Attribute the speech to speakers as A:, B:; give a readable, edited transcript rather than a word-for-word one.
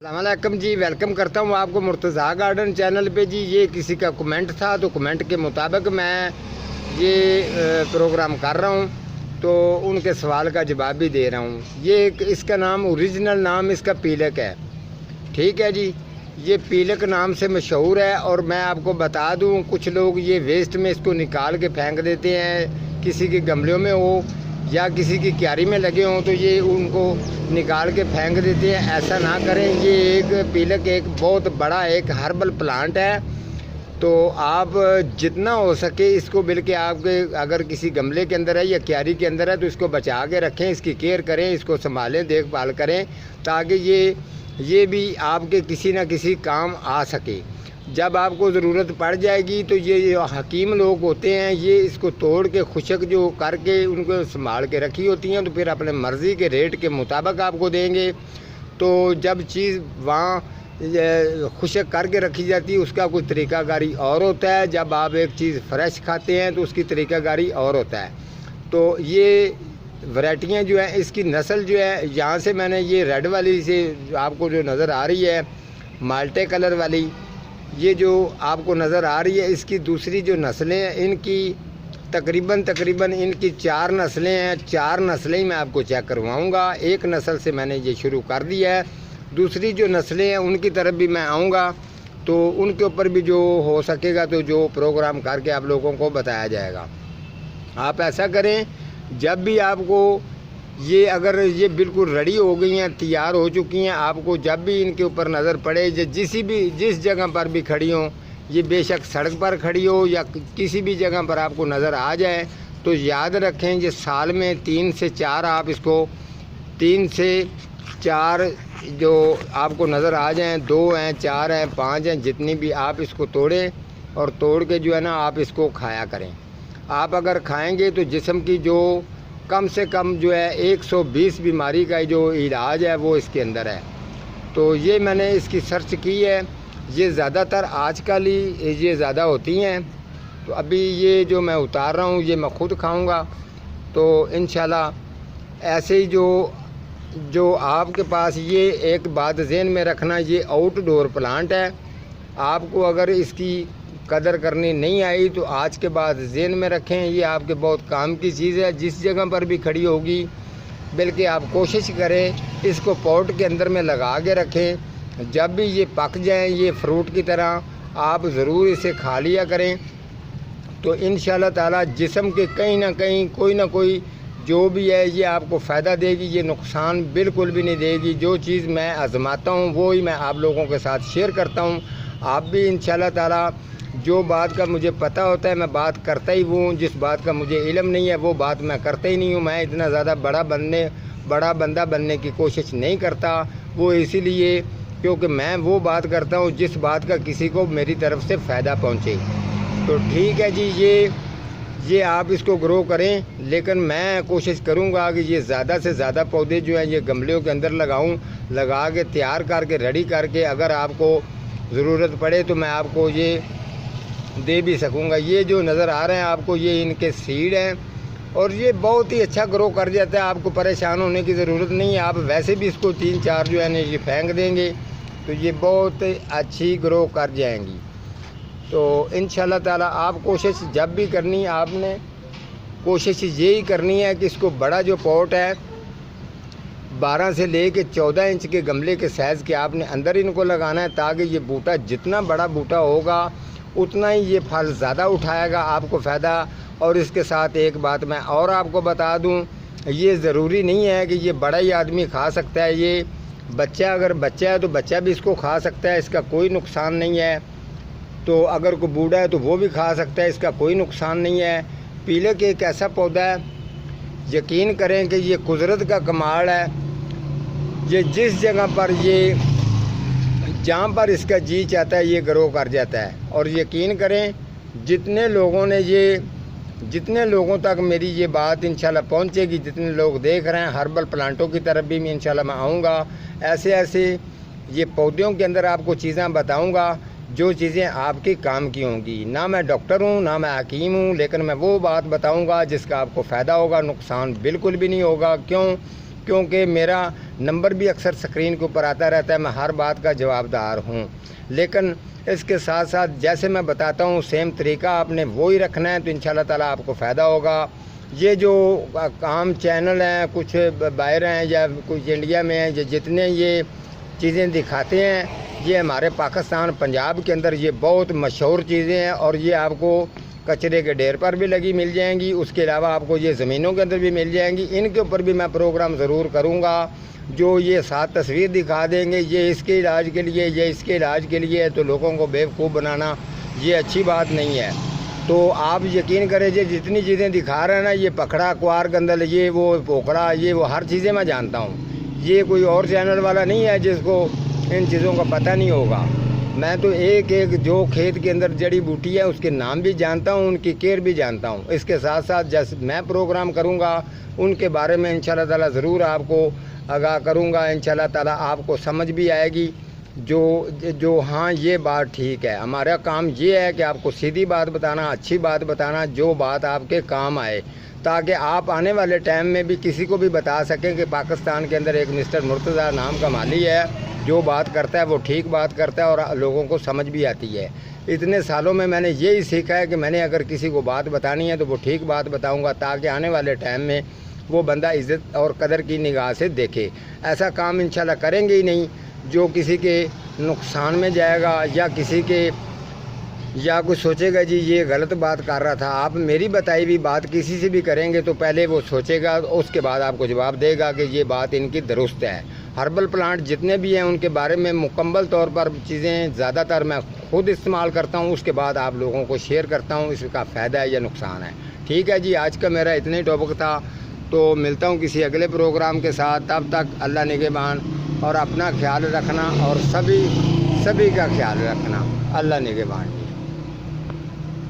A: अस्सलामुअलैकुम जी, वेलकम करता हूँ आपको मुर्तज़ा गार्डन चैनल पे जी। ये किसी का कमेंट था तो कमेंट के मुताबिक मैं ये प्रोग्राम कर रहा हूँ, तो उनके सवाल का जवाब भी दे रहा हूँ। ये इसका नाम ओरिजिनल नाम इसका पीलक है, ठीक है जी। ये पीलक नाम से मशहूर है। और मैं आपको बता दूँ, कुछ लोग ये वेस्ट में इसको निकाल के फेंक देते हैं, किसी के गमलों में हो या किसी की क्यारी में लगे हों तो ये उनको निकाल के फेंक देते हैं। ऐसा ना करें। ये एक पीलक एक बहुत बड़ा एक हर्बल प्लांट है, तो आप जितना हो सके इसको बल्कि आपके अगर किसी गमले के अंदर है या क्यारी के अंदर है तो इसको बचा के रखें, इसकी केयर करें, इसको संभालें, देखभाल करें, ताकि ये भी आपके किसी न किसी काम आ सके। जब आपको ज़रूरत पड़ जाएगी तो ये हकीम लोग होते हैं, ये इसको तोड़ के खुशक जो करके उनको संभाल के रखी होती हैं, तो फिर अपने मर्ज़ी के रेट के मुताबिक आपको देंगे। तो जब चीज़ वहाँ खुशक करके रखी जाती है उसका कुछ तरीक़ाकारी और होता है, जब आप एक चीज़ फ्रेश खाते हैं तो उसकी तरीक़ाकारी और होता है। तो ये वैरायटियाँ जो हैं, इसकी नस्ल जो है, यहाँ से मैंने ये रेड वाली से आपको जो नज़र आ रही है माल्टे कलर वाली, ये जो आपको नज़र आ रही है, इसकी दूसरी जो नस्लें हैं इनकी तकरीबन इनकी 4 नस्लें हैं। 4 नस्लें ही मैं आपको चेक करवाऊँगा। एक नस्ल से मैंने ये शुरू कर दिया है, दूसरी जो नस्लें हैं उनकी तरफ भी मैं आऊँगा, तो उनके ऊपर भी जो हो सकेगा तो जो प्रोग्राम करके आप लोगों को बताया जाएगा। आप ऐसा करें, जब भी आपको ये अगर ये बिल्कुल रेडी हो गई हैं, तैयार हो चुकी हैं, आपको जब भी इनके ऊपर नज़र पड़े, जिस जगह पर भी खड़ी हो, ये बेशक सड़क पर खड़ी हो या किसी भी जगह पर आपको नज़र आ जाए, तो याद रखें ये साल में 3 से 4 आप इसको 3 से 4 जो आपको नज़र आ जाएँ, 2 हैं, 4 हैं, 5 हैं, जितनी भी आप इसको तोड़ें और तोड़ के जो है ना आप इसको खाया करें। आप अगर खाएँगे तो जिस्म की जो कम से कम जो है 120 बीमारी का जो इलाज है वो इसके अंदर है। तो ये मैंने इसकी सर्च की है, ये ज़्यादातर आजकल ही ये ज़्यादा होती हैं। तो अभी ये जो मैं उतार रहा हूँ ये मैं ख़ुद खाऊंगा। तो इंशाल्लाह ऐसे ही जो आपके पास ये एक बात ज़हन में रखना, ये आउटडोर प्लांट है। आपको अगर इसकी कदर करनी नहीं आई तो आज के बाद ज़हन में रखें, ये आपके बहुत काम की चीज़ है। जिस जगह पर भी खड़ी होगी, बल्कि आप कोशिश करें इसको पॉट के अंदर में लगा के रखें। जब भी ये पक जाएं ये फ्रूट की तरह, आप ज़रूर इसे खा लिया करें। तो इंशाल्लाह ताला जिस्म के कहीं ना कहीं कोई ना कोई जो भी है ये आपको फ़ायदा देगी, ये नुकसान बिल्कुल भी नहीं देगी। जो चीज़ मैं आज़माता हूँ वो ही मैं आप लोगों के साथ शेयर करता हूँ। आप भी इंशाल्लाह ताला जो बात का मुझे पता होता है मैं बात करता ही हूँ, जिस बात का मुझे इल्म नहीं है वो बात मैं करता ही नहीं हूँ। मैं इतना ज़्यादा बड़ा बंदा बनने की कोशिश नहीं करता, वो इसीलिए क्योंकि मैं वो बात करता हूँ जिस बात का किसी को मेरी तरफ से फ़ायदा पहुँचे। तो ठीक है जी, ये आप इसको ग्रो करें, लेकिन मैं कोशिश करूँगा कि ये ज़्यादा से ज़्यादा पौधे जो हैं ये गमलों के अंदर लगा के तैयार करके रेडी करके अगर आपको ज़रूरत पड़े तो मैं आपको ये दे भी सकूँगा। ये जो नज़र आ रहे हैं आपको, ये इनके सीड हैं और ये बहुत ही अच्छा ग्रो कर जाता है। आपको परेशान होने की ज़रूरत नहीं है। आप वैसे भी इसको 3-4 जो है ना ये फेंक देंगे तो ये बहुत अच्छी ग्रो कर जाएंगी। तो इंशाल्लाह ताला आप कोशिश जब भी करनी, आपने कोशिश यही करनी है कि इसको बड़ा जो पॉट है 12 से लेके 14 इंच के गमले के साइज़ के आपने अंदर इनको लगाना है, ताकि ये बूटा जितना बड़ा बूटा होगा उतना ही ये फल ज़्यादा उठाएगा, आपको फ़ायदा। और इसके साथ एक बात मैं और आपको बता दूं, ये ज़रूरी नहीं है कि ये बड़ा ही आदमी खा सकता है। ये बच्चा अगर बच्चा है तो बच्चा भी इसको खा सकता है, इसका कोई नुकसान नहीं है। तो अगर कोई बूढ़ा है तो वो भी खा सकता है, इसका कोई नुकसान नहीं है। पीलक एक ऐसा पौधा है, यकीन करें कि ये कुदरत का कमाल है। ये जिस जगह पर जहाँ पर इसका जी चाहता है ये ग्रो कर जाता है। और यकीन करें जितने लोगों तक मेरी ये बात इंशाल्लाह पहुँचेगी, जितने लोग देख रहे हैं, हर्बल प्लांटों की तरफ भी मैं इंशाल्लाह मैं आऊँगा। ऐसे ये पौधों के अंदर आपको चीज़ें बताऊँगा जो चीज़ें आपके काम की होंगी। ना मैं डॉक्टर हूँ ना मैं हकीम हूँ, लेकिन मैं वो बात बताऊँगा जिसका आपको फ़ायदा होगा, नुकसान बिल्कुल भी नहीं होगा। क्यों? کیونکہ میرا نمبر بھی اکثر اسکرین کے اوپر آتا رہتا ہے، میں ہر بات کا جوابدار ہوں، لیکن اس کے ساتھ ساتھ جیسے میں بتاتا ہوں سیم طریقہ آپ نے وہی رکھنا ہے تو انشاءاللہ تعالیٰ آپ کو فائدہ ہوگا۔ یہ جو عام چینل ہیں، کچھ باہر ہیں یا کچھ انڈیا میں ہیں، جتنے یہ چیزیں دکھاتے ہیں یہ ہمارے پاکستان پنجاب کے اندر یہ بہت مشہور چیزیں ہیں، اور یہ آپ کو کچرے کے ڈھیر پر بھی لگی مل جائیں گی، اس کے علاوہ آپ کو یہ زمینوں کے اندر بھی مل جائیں گی۔ ان کے اوپر بھی میں پروگرام ضرور کروں گا۔ جو یہ 7 تصویر دکھا دیں گے یہ اس کے علاج کے لیے، یہ اس کے علاج کے لیے، تو لوگوں کو بیوقوف بنانا یہ اچھی بات نہیں ہے۔ تو آپ یقین کریں جتنی چیزیں دکھا رہے ہیں نا، یہ پکڑا کوار گندل، یہ وہ پوکھڑا، یہ وہ ہر چیزیں میں جانتا ہوں۔ یہ کوئی اور چینل والا نہیں ہے جس کو ان چیزوں کا پتہ نہیں ہوگا۔ میں تو ایک جو کھیت کے اندر جڑی بوٹی ہے اس کے نام بھی جانتا ہوں، ان کی کیئر بھی جانتا ہوں۔ اس کے ساتھ ساتھ جیسے میں پروگرام کروں گا ان کے بارے میں انشاءاللہ تعالیٰ ضرور آپ کو آگاہ کروں گا۔ انشاءاللہ تعالیٰ آپ کو سمجھ بھی آئے گی جو ہاں یہ بات ٹھیک ہے۔ ہمارا کام یہ ہے کہ آپ کو سیدھی بات بتانا، اچھی بات بتانا، جو بات آپ کے کام آئے، تاکہ آپ آنے والے ٹائم میں بھی کسی کو بھی بتا سکیں کہ پاکستان کے اندر ایک مسٹر مرتضیٰ نام کا مالی ہے، جو بات کرتا ہے وہ ٹھیک بات کرتا ہے اور لوگوں کو سمجھ بھی آتی ہے۔ اتنے سالوں میں میں نے یہی سیکھا ہے کہ میں نے اگر کسی کو بات بتانی ہے تو وہ ٹھیک بات بتاؤں گا، تاکہ آنے والے ٹائم میں وہ بندہ عزت اور قدر کی نگاہ سے دیکھے۔ ایسا کام انشاءاللہ کریں گے ہی نہیں جو کسی کے نقصان میں جائے گا، یا کسی کے یا کوئی سوچے گا جی یہ غلط بات کر رہا تھا۔ آپ میری بتائی ہوئی بات کسی سے بھی کریں گے تو پہلے وہ سوچے گا، اس کے بعد آپ کو جواب دے گا کہ یہ بات ان کی درست ہے۔ ہربل پلانٹ جتنے بھی ہیں ان کے بارے میں مکمل طور پر چیزیں زیادہ تر میں خود استعمال کرتا ہوں، اس کے بعد آپ لوگوں کو شیئر کرتا ہوں اس کا فائدہ ہے یا نقصان ہے۔ ٹھیک ہے جی، آج کا میرا اتنا ہی ٹاپک تھا، تو ملتا ہوں کسی اگلے پروگرام کے ساتھ۔ تب تک اللہ نگہبان، اور اپنا خیال رکھنا اور سبھی کا خیال رکھنا۔ اللہ نگہبان۔